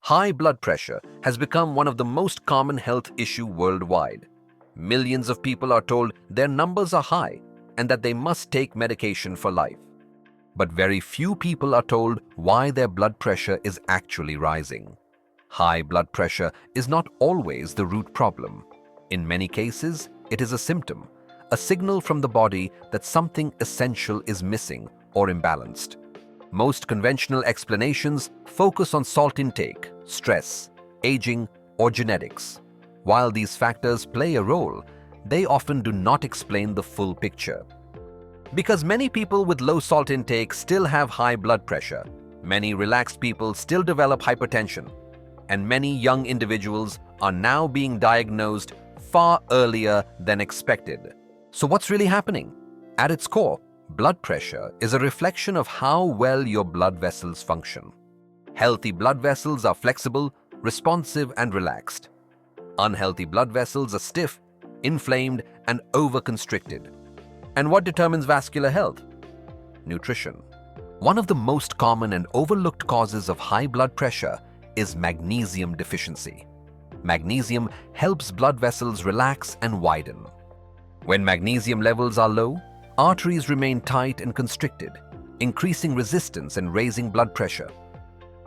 High blood pressure has become one of the most common health issues worldwide. Millions of people are told their numbers are high and that they must take medication for life. But very few people are told why their blood pressure is actually rising. High blood pressure is not always the root problem. In many cases, it is a symptom, a signal from the body that something essential is missing or imbalanced. Most conventional explanations focus on salt intake, stress, aging, or genetics. While these factors play a role, they often do not explain the full picture. Because many people with low salt intake still have high blood pressure, many relaxed people still develop hypertension, and many young individuals are now being diagnosed far earlier than expected. So what's really happening? At its core, blood pressure is a reflection of how well your blood vessels function. Healthy blood vessels are flexible, responsive, and relaxed. Unhealthy blood vessels are stiff, inflamed, and overconstricted. And what determines vascular health? Nutrition. One of the most common and overlooked causes of high blood pressure is magnesium deficiency. Magnesium helps blood vessels relax and widen. When magnesium levels are low, arteries remain tight and constricted, increasing resistance and raising blood pressure.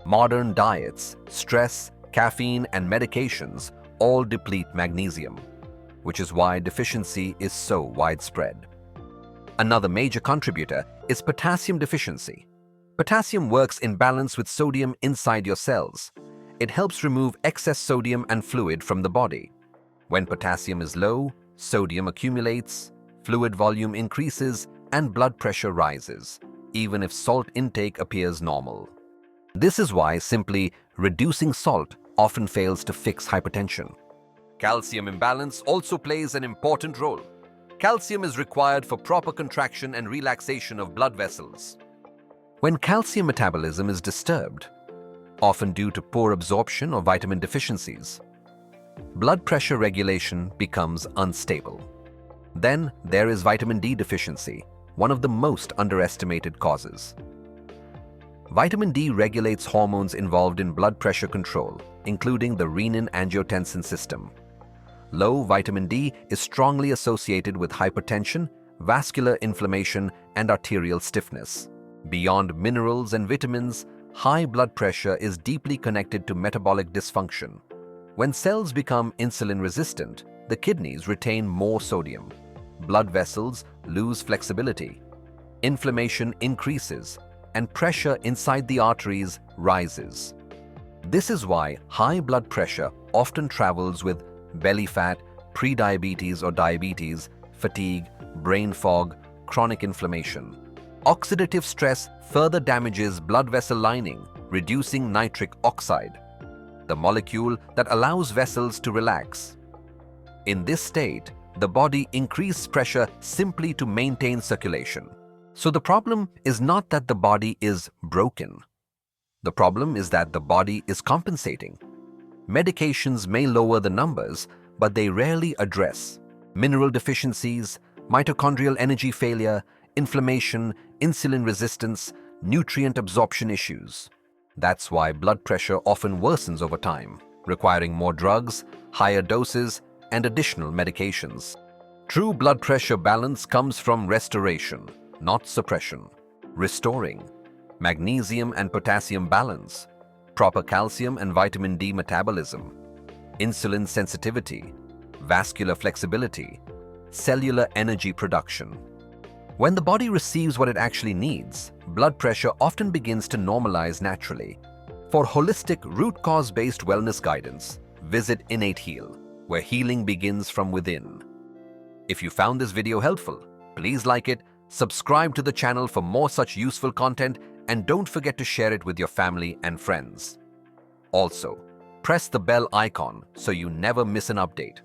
Modern diets, stress, caffeine, and medications all deplete magnesium, which is why deficiency is so widespread. Another major contributor is potassium deficiency. Potassium works in balance with sodium inside your cells. It helps remove excess sodium and fluid from the body. When potassium is low, sodium accumulates, fluid volume increases, and blood pressure rises, even if salt intake appears normal. This is why simply reducing salt often fails to fix hypertension. Calcium imbalance also plays an important role. Calcium is required for proper contraction and relaxation of blood vessels. When calcium metabolism is disturbed, often due to poor absorption or vitamin deficiencies, blood pressure regulation becomes unstable. Then there is vitamin D deficiency, one of the most underestimated causes. Vitamin D regulates hormones involved in blood pressure control, including the renin-angiotensin system. Low vitamin D is strongly associated with hypertension, vascular inflammation, and arterial stiffness. Beyond minerals and vitamins, high blood pressure is deeply connected to metabolic dysfunction. When cells become insulin resistant, the kidneys retain more sodium. Blood vessels lose flexibility. Inflammation increases, and pressure inside the arteries rises. This is why high blood pressure often travels with belly fat, prediabetes or diabetes, fatigue, brain fog, chronic inflammation. Oxidative stress further damages blood vessel lining, reducing nitric oxide, the molecule that allows vessels to relax. In this state, the body increases pressure simply to maintain circulation. So the problem is not that the body is broken. The problem is that the body is compensating. Medications may lower the numbers, but they rarely address mineral deficiencies, mitochondrial energy failure, inflammation, insulin resistance, nutrient absorption issues. That's why blood pressure often worsens over time, requiring more drugs, higher doses, and additional medications. True blood pressure balance comes from restoration, not suppression. Restoring magnesium and potassium balance, proper calcium and vitamin D metabolism, insulin sensitivity, vascular flexibility, cellular energy production. When the body receives what it actually needs, blood pressure often begins to normalize naturally. For holistic, root-cause-based wellness guidance, visit InnateHeal, where healing begins from within. If you found this video helpful, please like it, subscribe to the channel for more such useful content, and don't forget to share it with your family and friends. Also, press the bell icon so you never miss an update.